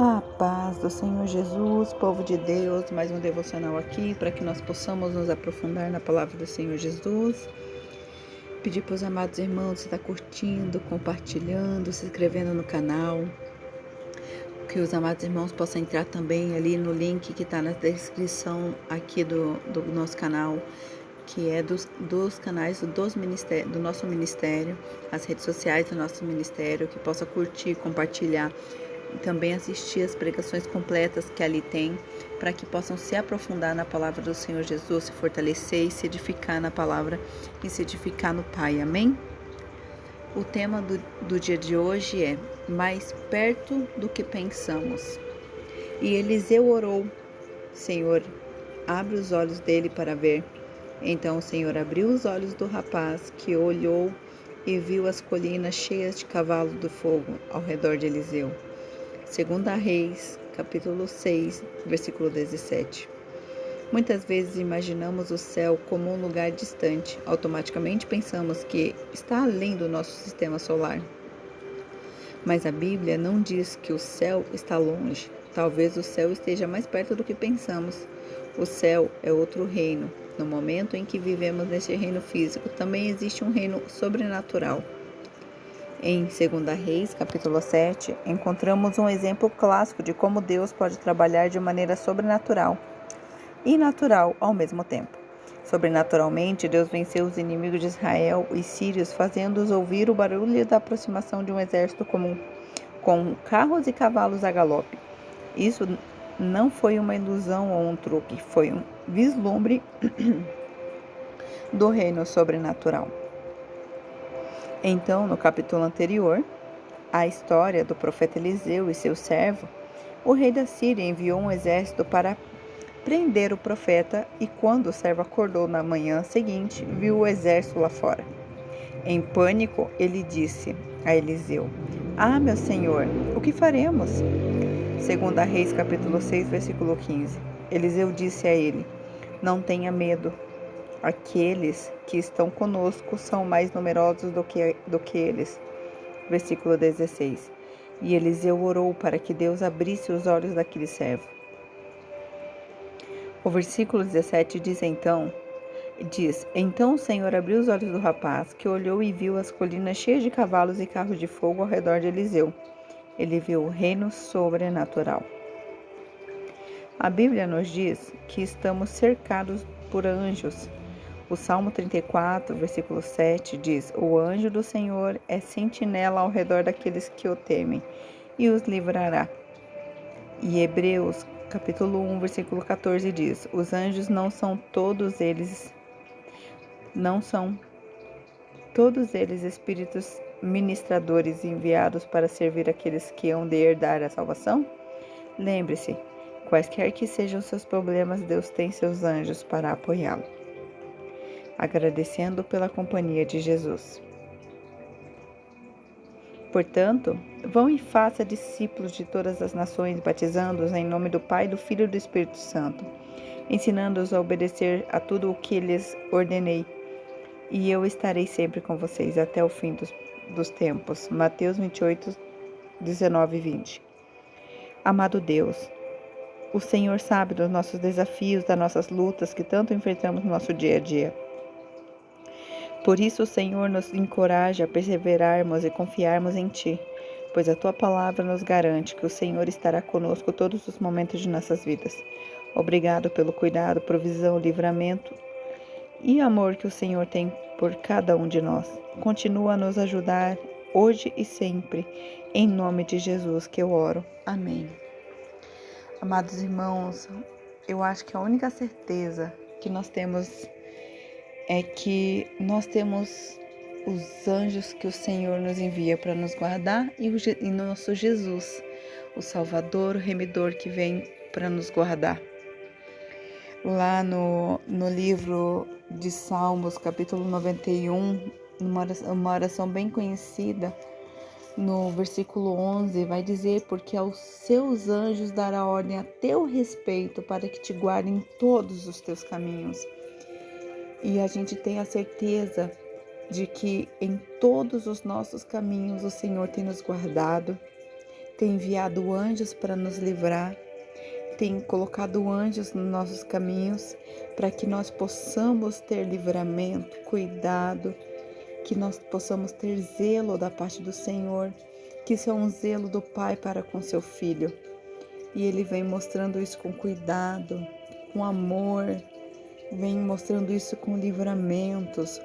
A paz do Senhor Jesus, povo de Deus, mais um devocional aqui para que nós possamos nos aprofundar na palavra do Senhor Jesus. Pedir para os amados irmãos estar curtindo, compartilhando, se inscrevendo no canal. Que os amados irmãos possam entrar também ali no link que está na descrição aqui do nosso canal, que é dos canais do nosso ministério, as redes sociais do nosso ministério, que possa curtir, compartilhar e também assistir as pregações completas que ali tem, para que possam se aprofundar na palavra do Senhor Jesus, se fortalecer e se edificar na palavra e se edificar no Pai. Amém? O tema do dia de hoje é mais perto do que pensamos. E Eliseu orou: Senhor, abre os olhos dele para ver. Então o Senhor abriu os olhos do rapaz, que olhou e viu as colinas cheias de cavalos do fogo ao redor de Eliseu. 2 Reis, capítulo 6, versículo 17. Muitas vezes imaginamos o céu como um lugar distante. Automaticamente pensamos que está além do nosso sistema solar. Mas a Bíblia não diz que o céu está longe. Talvez o céu esteja mais perto do que pensamos. O céu é outro reino. No momento em que vivemos nesse reino físico, também existe um reino sobrenatural. Em 2 Reis, capítulo 7, encontramos um exemplo clássico de como Deus pode trabalhar de maneira sobrenatural e natural ao mesmo tempo. Sobrenaturalmente, Deus venceu os inimigos de Israel, os sírios, fazendo-os ouvir o barulho da aproximação de um exército comum, com carros e cavalos a galope. Isso não foi uma ilusão ou um truque, foi um vislumbre do reino sobrenatural. Então, no capítulo anterior, a história do profeta Eliseu e seu servo, o rei da Síria enviou um exército para prender o profeta, e quando o servo acordou na manhã seguinte, viu o exército lá fora. Em pânico, ele disse a Eliseu: Ah, meu senhor, o que faremos? 2 Reis, capítulo 6, versículo 15. Eliseu disse a ele: Não tenha medo. Aqueles que estão conosco são mais numerosos do que eles. Versículo 16. E Eliseu orou para que Deus abrisse os olhos daquele servo. O versículo 17 diz: Então o Senhor abriu os olhos do rapaz, que olhou e viu as colinas cheias de cavalos e carros de fogo ao redor de Eliseu. Ele viu o reino sobrenatural. A Bíblia nos diz que estamos cercados por anjos. O Salmo 34, versículo 7 diz: O anjo do Senhor é sentinela ao redor daqueles que o temem e os livrará. E Hebreus, capítulo 1, versículo 14 diz: Os anjos não são todos eles espíritos ministradores enviados para servir aqueles que hão de herdar a salvação? Lembre-se, quaisquer que sejam seus problemas, Deus tem seus anjos para apoiá-lo. Agradecendo pela companhia de Jesus. Portanto, vão e façam discípulos de todas as nações, batizando-os em nome do Pai, do Filho e do Espírito Santo, ensinando-os a obedecer a tudo o que lhes ordenei. E eu estarei sempre com vocês até o fim dos tempos. Mateus 28, 19 e 20. Amado Deus, o Senhor sabe dos nossos desafios, das nossas lutas que tanto enfrentamos no nosso dia a dia. Por isso o Senhor nos encoraja a perseverarmos e confiarmos em Ti, pois a Tua palavra nos garante que o Senhor estará conosco todos os momentos de nossas vidas. Obrigado pelo cuidado, provisão, livramento e amor que o Senhor tem por cada um de nós. Continua a nos ajudar hoje e sempre, em nome de Jesus que eu oro. Amém. Amados irmãos, eu acho que a única certeza que nós temos é que nós temos os anjos que o Senhor nos envia para nos guardar e nosso Jesus, o Salvador, o Remidor que vem para nos guardar. Lá no livro de Salmos, capítulo 91, uma oração bem conhecida, no versículo 11, vai dizer: Porque aos seus anjos dará ordem a teu respeito para que te guardem em todos os teus caminhos. E a gente tem a certeza de que em todos os nossos caminhos o Senhor tem nos guardado, tem enviado anjos para nos livrar, tem colocado anjos nos nossos caminhos para que nós possamos ter livramento, cuidado, que nós possamos ter zelo da parte do Senhor, que isso é um zelo do Pai para com seu Filho. E Ele vem mostrando isso com cuidado, com amor, vem mostrando isso com livramentos.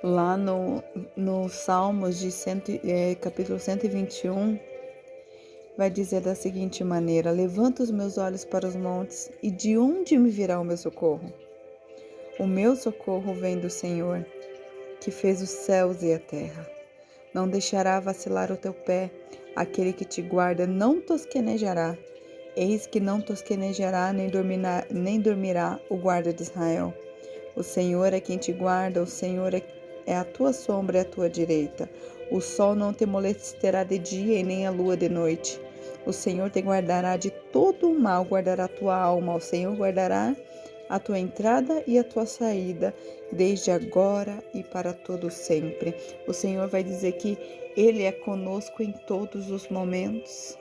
Lá no Salmos de capítulo 121, vai dizer da seguinte maneira: levanto os meus olhos para os montes, e de onde me virá o meu socorro? O meu socorro vem do Senhor, que fez os céus e a terra. Não deixará vacilar o teu pé, aquele que te guarda não tosquenejará. Eis que não tosquenejará, nem dormirá o guarda de Israel. O Senhor é quem te guarda, o Senhor é a tua sombra e a tua direita. O sol não te molestará de dia e nem a lua de noite. O Senhor te guardará de todo o mal, guardará a tua alma. O Senhor guardará a tua entrada e a tua saída, desde agora e para todo sempre. O Senhor vai dizer que Ele é conosco em todos os momentos.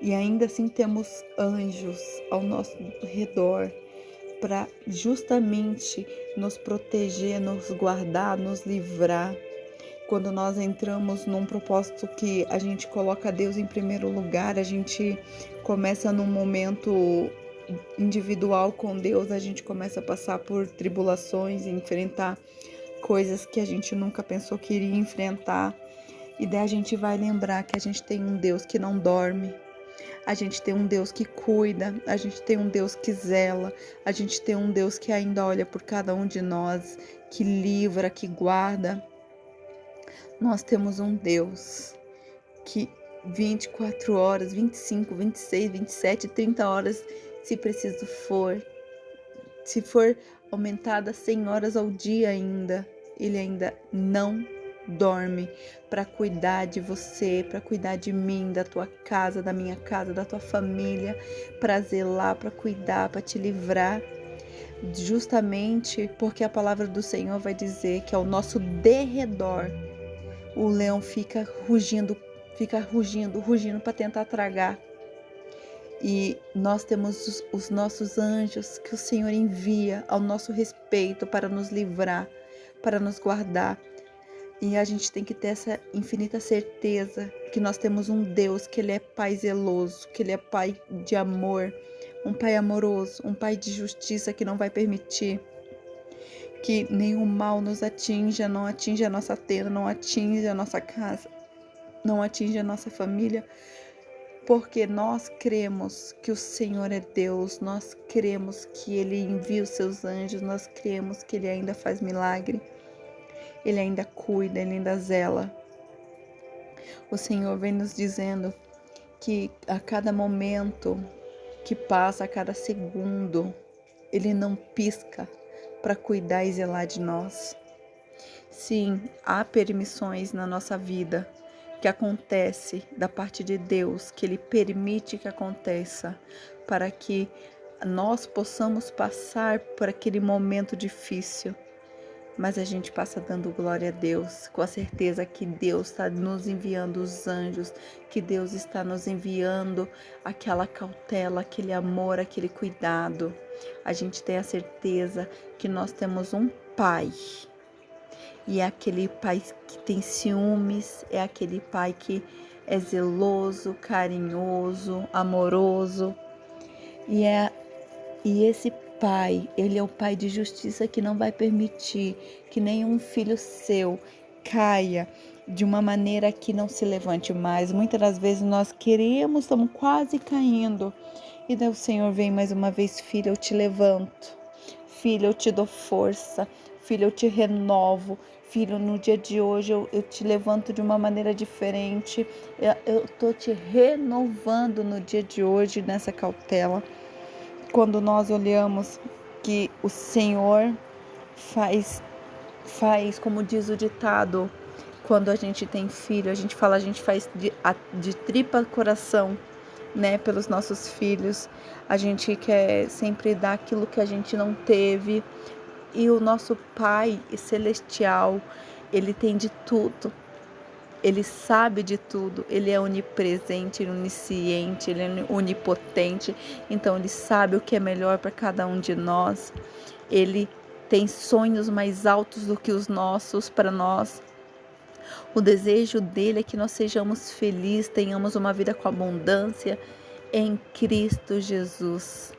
E ainda assim temos anjos ao nosso redor para justamente nos proteger, nos guardar, nos livrar. Quando nós entramos num propósito que a gente coloca Deus em primeiro lugar, a gente começa num momento individual com Deus, a gente começa a passar por tribulações, enfrentar coisas que a gente nunca pensou que iria enfrentar. E daí a gente vai lembrar que a gente tem um Deus que não dorme, a gente tem um Deus que cuida, a gente tem um Deus que zela, a gente tem um Deus que ainda olha por cada um de nós, que livra, que guarda. Nós temos um Deus que 24 horas, 25, 26, 27, 30 horas, se preciso for, se for aumentada 100 horas ao dia ainda, Ele ainda não dorme para cuidar de você, para cuidar de mim, da tua casa, da minha casa, da tua família, para zelar, para cuidar, para te livrar. Justamente porque a palavra do Senhor vai dizer que ao nosso derredor o leão fica rugindo para tentar tragar. E nós temos os nossos anjos que o Senhor envia ao nosso respeito para nos livrar, para nos guardar. E a gente tem que ter essa infinita certeza que nós temos um Deus, que Ele é Pai zeloso, que Ele é Pai de amor, um Pai amoroso, um Pai de justiça que não vai permitir que nenhum mal nos atinja, não atinja a nossa tenda, não atinja a nossa casa, não atinja a nossa família, porque nós cremos que o Senhor é Deus, nós cremos que Ele envia os seus anjos, nós cremos que Ele ainda faz milagre. Ele ainda cuida, Ele ainda zela. O Senhor vem nos dizendo que a cada momento que passa, a cada segundo, Ele não pisca para cuidar e zelar de nós. Sim, há permissões na nossa vida que acontece da parte de Deus, que Ele permite que aconteça para que nós possamos passar por aquele momento difícil. Mas a gente passa dando glória a Deus, com a certeza que Deus está nos enviando os anjos, que Deus está nos enviando aquela cautela, aquele amor, aquele cuidado. A gente tem a certeza que nós temos um Pai. E é aquele Pai que tem ciúmes, é aquele Pai que é zeloso, carinhoso, amoroso. E esse Pai, Ele é o Pai de justiça que não vai permitir que nenhum filho seu caia de uma maneira que não se levante mais. Muitas das vezes nós queremos, estamos quase caindo. E daí o Senhor vem mais uma vez: filho, eu te levanto. Filho, eu te dou força. Filho, eu te renovo. Filho, no dia de hoje eu te levanto de uma maneira diferente. Eu estou te renovando no dia de hoje, nessa cautela. Quando nós olhamos que o Senhor faz, como diz o ditado, quando a gente tem filho, a gente faz de tripa coração, né, pelos nossos filhos. A gente quer sempre dar aquilo que a gente não teve. E o nosso Pai celestial, Ele tem de tudo. Ele sabe de tudo, Ele é onipresente, onisciente, Ele é onipotente, então Ele sabe o que é melhor para cada um de nós. Ele tem sonhos mais altos do que os nossos para nós. O desejo dele é que nós sejamos felizes, tenhamos uma vida com abundância em Cristo Jesus.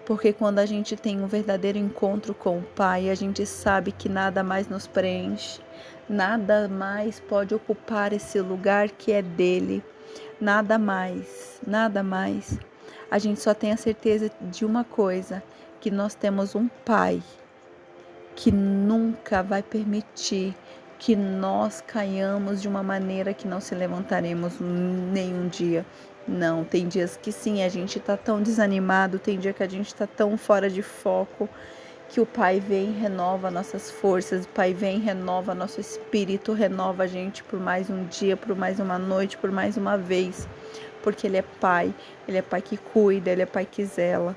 Porque quando a gente tem um verdadeiro encontro com o Pai, a gente sabe que nada mais nos preenche, nada mais pode ocupar esse lugar que é dele, nada mais, nada mais. A gente só tem a certeza de uma coisa, que nós temos um Pai que nunca vai permitir que nós caiamos de uma maneira que não se levantaremos nenhum dia. Não, tem dias que sim, a gente tá tão desanimado, tem dia que a gente tá tão fora de foco, que o Pai vem e renova nossas forças, o Pai vem e renova nosso espírito, renova a gente por mais um dia, por mais uma noite, por mais uma vez, porque Ele é Pai que cuida, Ele é Pai que zela.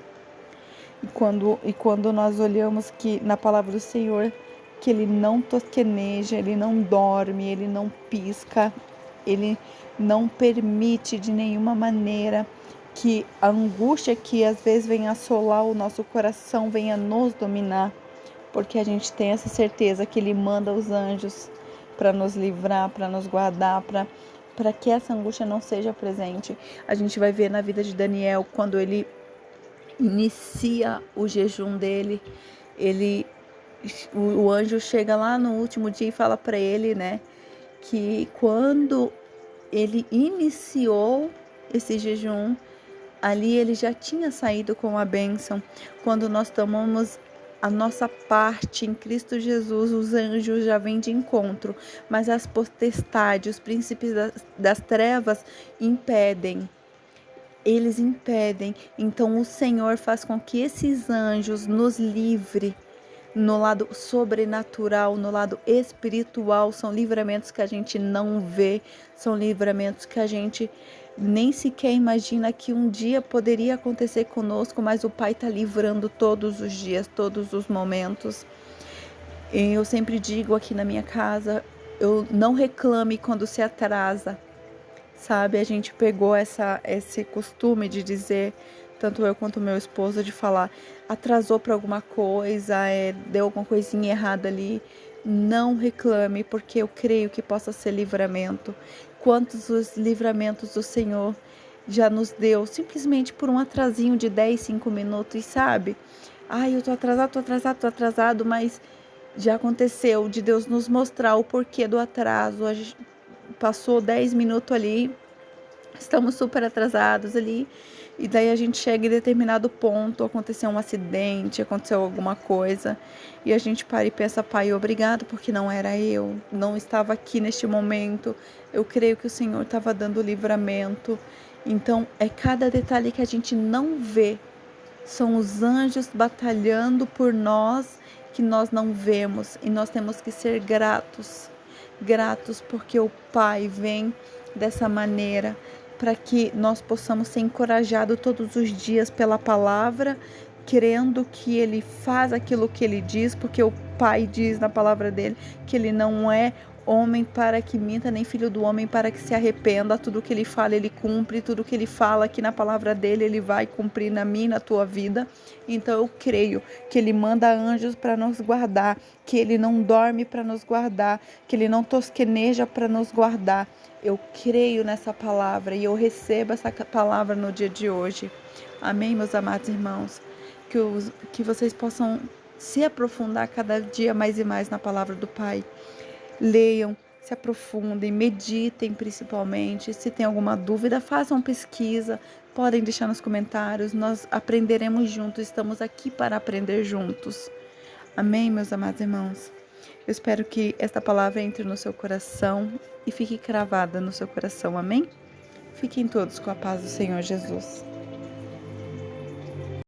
E quando nós olhamos que na palavra do Senhor, que Ele não tosqueneja, Ele não dorme, Ele não pisca, Ele não permite de nenhuma maneira que a angústia que às vezes vem assolar o nosso coração venha nos dominar, porque a gente tem essa certeza que Ele manda os anjos para nos livrar, para nos guardar, para que essa angústia não seja presente. A gente vai ver na vida de Daniel, quando ele inicia o jejum dele, o anjo chega lá no último dia e fala para ele, né, que quando ele iniciou esse jejum, ali ele já tinha saído com a bênção. Quando nós tomamos a nossa parte em Cristo Jesus, os anjos já vêm de encontro, mas as potestades, os príncipes das trevas impedem. Eles impedem, então o Senhor faz com que esses anjos nos livre no lado sobrenatural, no lado espiritual. São livramentos que a gente não vê, são livramentos que a gente nem sequer imagina que um dia poderia acontecer conosco, mas o Pai está livrando todos os dias, todos os momentos. Eu sempre digo aqui na minha casa, eu não reclame quando se atrasa. Sabe, a gente pegou esse costume de dizer, tanto eu quanto meu esposo, de falar, atrasou para alguma coisa, deu alguma coisinha errada ali. Não reclame, porque eu creio que possa ser livramento. Quantos os livramentos do Senhor já nos deu, simplesmente por um atrasinho de 10, 5 minutos, sabe? Ai, eu tô atrasado, mas já aconteceu de Deus nos mostrar o porquê do atraso. A gente passou 10 minutos ali, estamos super atrasados ali, e daí a gente chega em determinado ponto, aconteceu um acidente, aconteceu alguma coisa, e a gente para e pensa, Pai, obrigado, porque não era eu, não estava aqui neste momento, eu creio que o Senhor estava dando livramento. Então é cada detalhe que a gente não vê, são os anjos batalhando por nós, que nós não vemos, e nós temos que ser gratos porque o Pai vem dessa maneira, para que nós possamos ser encorajados todos os dias pela palavra, crendo que Ele faz aquilo que Ele diz, porque o Pai diz na palavra dele que Ele não é homem para que minta, nem filho do homem para que se arrependa. Tudo que Ele fala, Ele cumpre. Tudo que Ele fala aqui na palavra dele, Ele vai cumprir na minha e na tua vida. Então eu creio que Ele manda anjos para nos guardar, que Ele não dorme para nos guardar, que Ele não tosqueneja para nos guardar. Eu creio nessa palavra e eu recebo essa palavra no dia de hoje. Amém, meus amados irmãos? Que vocês possam se aprofundar cada dia mais e mais na palavra do Pai. Leiam, se aprofundem, meditem principalmente. Se tem alguma dúvida, façam pesquisa. Podem deixar nos comentários. Nós aprenderemos juntos. Estamos aqui para aprender juntos. Amém, meus amados irmãos? Eu espero que esta palavra entre no seu coração e fique cravada no seu coração. Amém? Fiquem todos com a paz do Senhor Jesus.